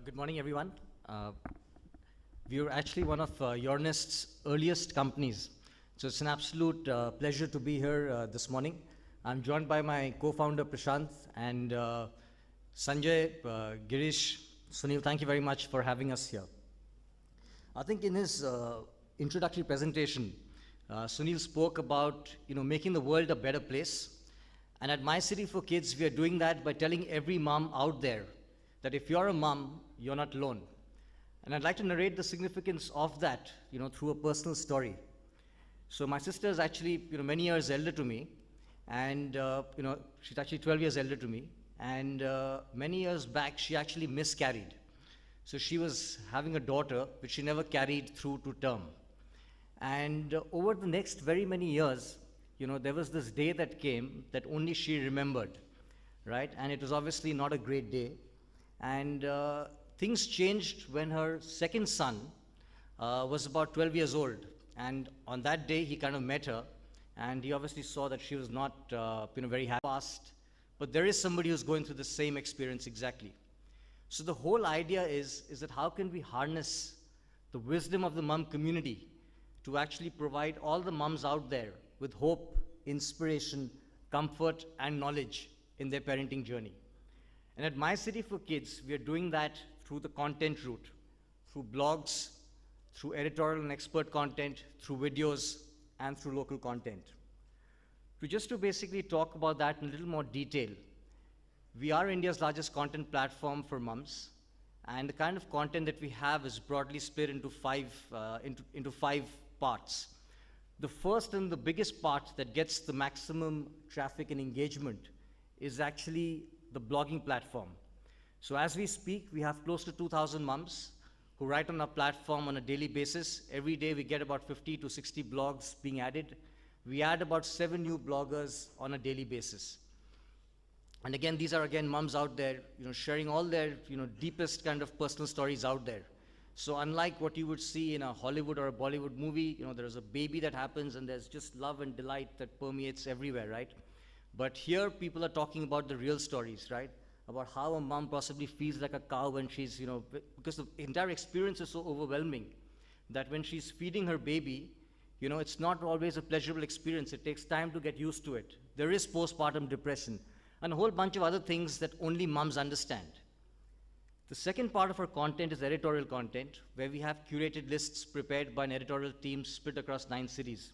Good morning, everyone. We are actually one of Yornest's earliest companies. So it's an absolute pleasure to be here this morning. I'm joined by my co-founder Prashant and Sanjay, Girish, Sunil. Thank you very much for having us here. I think in his introductory presentation, Sunil spoke about making the world a better place. And at Mycity4kids, we are doing that by telling every mom out there that if you're a mom, you're not alone. And I'd like to narrate the significance of that, through a personal story. So my sister is actually, many years elder to me, and she's actually 12 years elder to me. And many years back, she actually miscarried. So she was having a daughter, which she never carried through to term. And over the next very many years, there was this day that came that only she remembered, right? And it was obviously not a great day. And things changed when her second son was about 12 years old. And on that day, he kind of met her, and he obviously saw that she was not very happy. But there is somebody who's going through the same experience exactly. So the whole idea is that how can we harness the wisdom of the mom community to actually provide all the moms out there with hope, inspiration, comfort, and knowledge in their parenting journey. And at Mycity4kids, we are doing that through the content route, through blogs, through editorial and expert content, through videos, and through local content. To basically talk about that in a little more detail, we are India's largest content platform for moms, and the kind of content that we have is broadly split into five parts. The first and the biggest part that gets the maximum traffic and engagement is actually the blogging platform. So as we speak, we have close to 2,000 moms who write on our platform on a daily basis. Every day we get about 50 to 60 blogs being added. We add about 7 new bloggers on a daily basis. And again, these are moms out there, sharing all their, deepest kind of personal stories out there. So unlike what you would see in a Hollywood or a Bollywood movie, there's a baby that happens and there's just love and delight that permeates everywhere, right? But here people are talking about the real stories, right? About how a mom possibly feels like a cow when she's, because the entire experience is so overwhelming that when she's feeding her baby, it's not always a pleasurable experience. It takes time to get used to it. There is postpartum depression and a whole bunch of other things that only moms understand. The second part of our content is editorial content, where we have curated lists prepared by an editorial team split across 9 cities.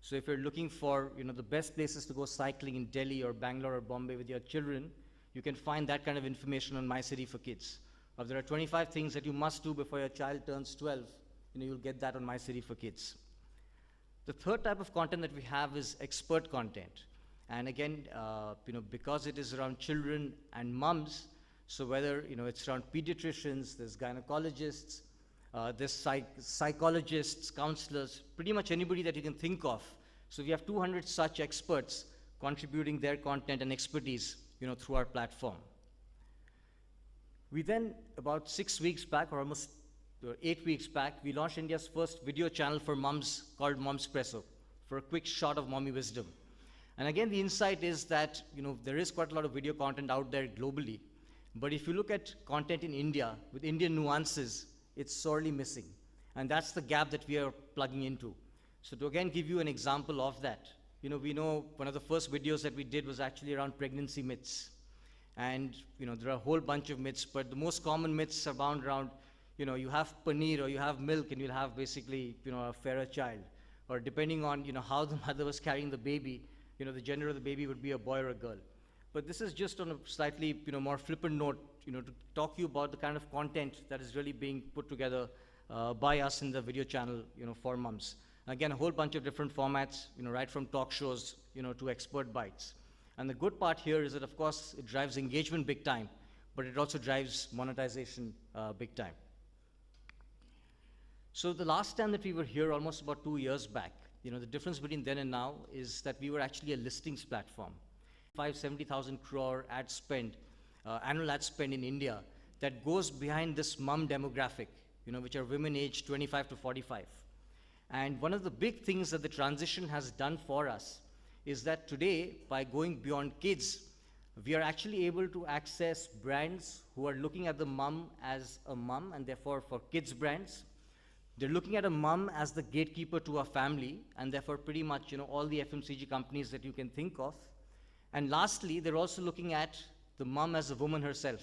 So if you're looking for the best places to go cycling in Delhi or Bangalore or Bombay with your children, you can find that kind of information on Mycity4kids. If there are 25 things that you must do before your child turns 12, you'll get that on Mycity4kids. The third type of content that we have is expert content. And again, because it is around children and moms, so whether it's around pediatricians, there's gynecologists, there's psychologists, counselors, pretty much anybody that you can think of. So we have 200 such experts contributing their content and expertise, through our platform. We then, about 6 weeks back, or almost 8 weeks back, we launched India's first video channel for moms called Momspresso, for a quick shot of mommy wisdom. And again, the insight is that, there is quite a lot of video content out there globally. But if you look at content in India, with Indian nuances, it's sorely missing. And that's the gap that we are plugging into. So to again give you an example of that, we know one of the first videos that we did was actually around pregnancy myths. And there are a whole bunch of myths, but the most common myths are bound around, you have paneer or you have milk and you'll have basically, a fairer child. Or depending on, how the mother was carrying the baby, the gender of the baby would be a boy or a girl. But this is just on a slightly, more flippant note, to talk to you about the kind of content that is really being put together by us in the video channel, for moms. Again, a whole bunch of different formats, right from talk shows, to expert bites. And the good part here is that, of course, it drives engagement big time, but it also drives monetization big time. So the last time that we were here, almost about 2 years back, the difference between then and now is that we were actually a listings platform. 70,000 crore ad spend, annual ad spend in India that goes behind this mom demographic, which are women aged 25 to 45. And one of the big things that the transition has done for us is that today, by going beyond kids, We are actually able to access brands who are looking at the mum as a mum, and therefore for kids brands. They're looking at a mum as the gatekeeper to a family, and therefore pretty much, all the FMCG companies that you can think of. And lastly, they're also looking at the mum as a woman herself.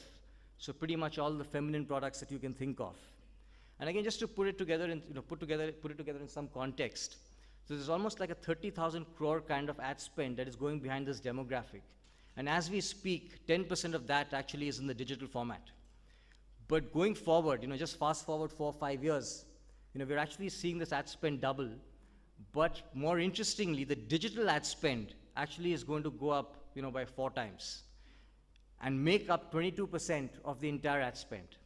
So pretty much all the feminine products that you can think of. And again, just to put it together in, put it together in some context. So there's almost like a 30,000 crore kind of ad spend that is going behind this demographic. And as we speak, 10% of that actually is in the digital format. But going forward, just fast forward 4 or 5 years, we're actually seeing this ad spend double. But more interestingly, the digital ad spend actually is going to go up, by 4 times and make up 22% of the entire ad spend,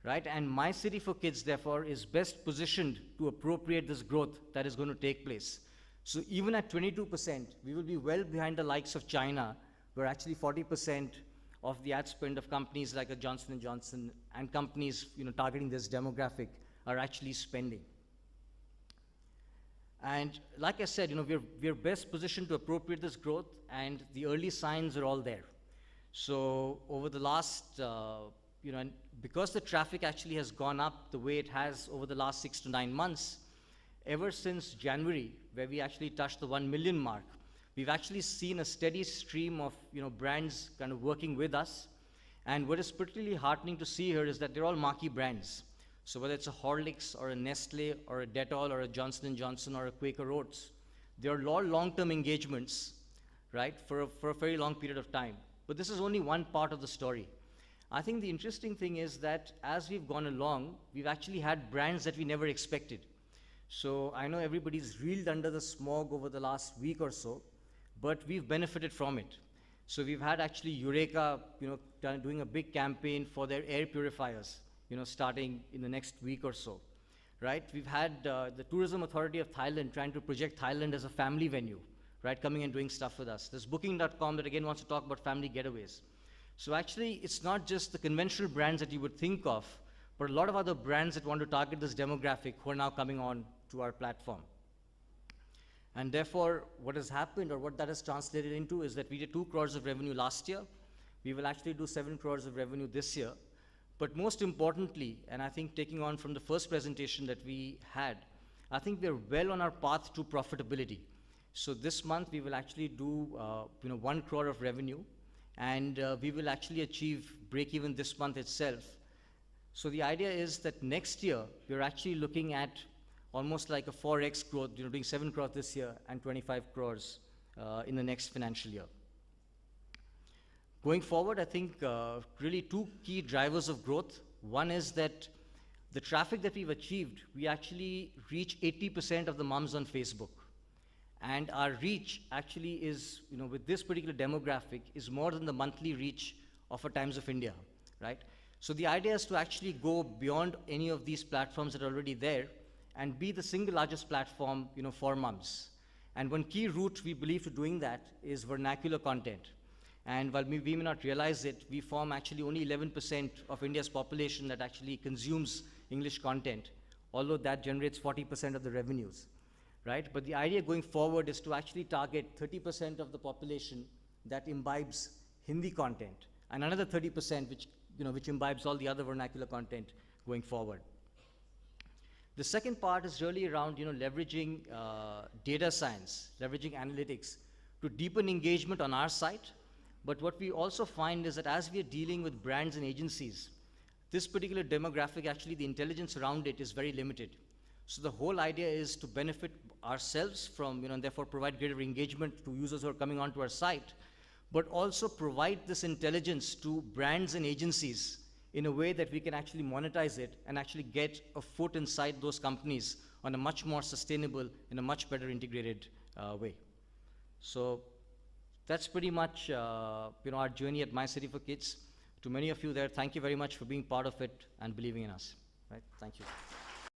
right? And Mycity4kids, therefore, is best positioned to appropriate this growth that is going to take place. So even at 22%, we will be well behind the likes of China, where actually 40% of the ad spend of companies like a Johnson & Johnson and companies, targeting this demographic are actually spending. And like I said, we're best positioned to appropriate this growth, and the early signs are all there. So over the last, and because the traffic actually has gone up the way it has over the last 6 to 9 months, ever since January, where we actually touched the 1 million mark, we've actually seen a steady stream of, brands kind of working with us. And what is particularly heartening to see here is that they're all marquee brands. So whether it's a Horlicks or a Nestle or a Dettol or a Johnson & Johnson or a Quaker Oats, they are all long-term engagements, right, for a very long period of time. But this is only one part of the story. I think the interesting thing is that as we've gone along, we've actually had brands that we never expected. So I know everybody's reeled under the smog over the last week or so, but we've benefited from it. So we've had actually Eureka, doing a big campaign for their air purifiers, starting in the next week or so, right? We've had the Tourism Authority of Thailand trying to project Thailand as a family venue, right? Coming and doing stuff with us. There's Booking.com that again wants to talk about family getaways. So actually, it's not just the conventional brands that you would think of, but a lot of other brands that want to target this demographic who are now coming on to our platform. And therefore, what has happened, or what that has translated into, is that we did 2 crores of revenue last year. We will actually do 7 crores of revenue this year. But most importantly, and I think taking on from the first presentation that we had, I think we're well on our path to profitability. So this month, we will actually do 1 crore of revenue, and we will actually achieve break even this month itself. So the idea is that next year, we're actually looking at almost like a 4x growth, doing 7 crores this year and 25 crores in the next financial year. Going forward, I think really 2 key drivers of growth. One is that the traffic that we've achieved, we actually reach 80% of the mums on Facebook. And our reach actually is, with this particular demographic, is more than the monthly reach of a Times of India, right? So the idea is to actually go beyond any of these platforms that are already there and be the single largest platform, for mums. And one key route we believe to doing that is vernacular content. And while we may not realize it, we form actually only 11% of India's population that actually consumes English content, although that generates 40% of the revenues, right? But the idea going forward is to actually target 30% of the population that imbibes Hindi content, and another 30% which imbibes all the other vernacular content going forward. The second part is really around, leveraging data science, leveraging analytics to deepen engagement on our site. But what we also find is that as we are dealing with brands and agencies, this particular demographic, actually the intelligence around it is very limited. So the whole idea is to benefit ourselves from, and therefore provide greater engagement to users who are coming onto our site, but also provide this intelligence to brands and agencies in a way that we can actually monetize it and actually get a foot inside those companies on a much more sustainable, in a much better integrated way. So that's pretty much our journey at Mycity4kids. To many of you there, thank you very much for being part of it and believing in us. Right? Thank you.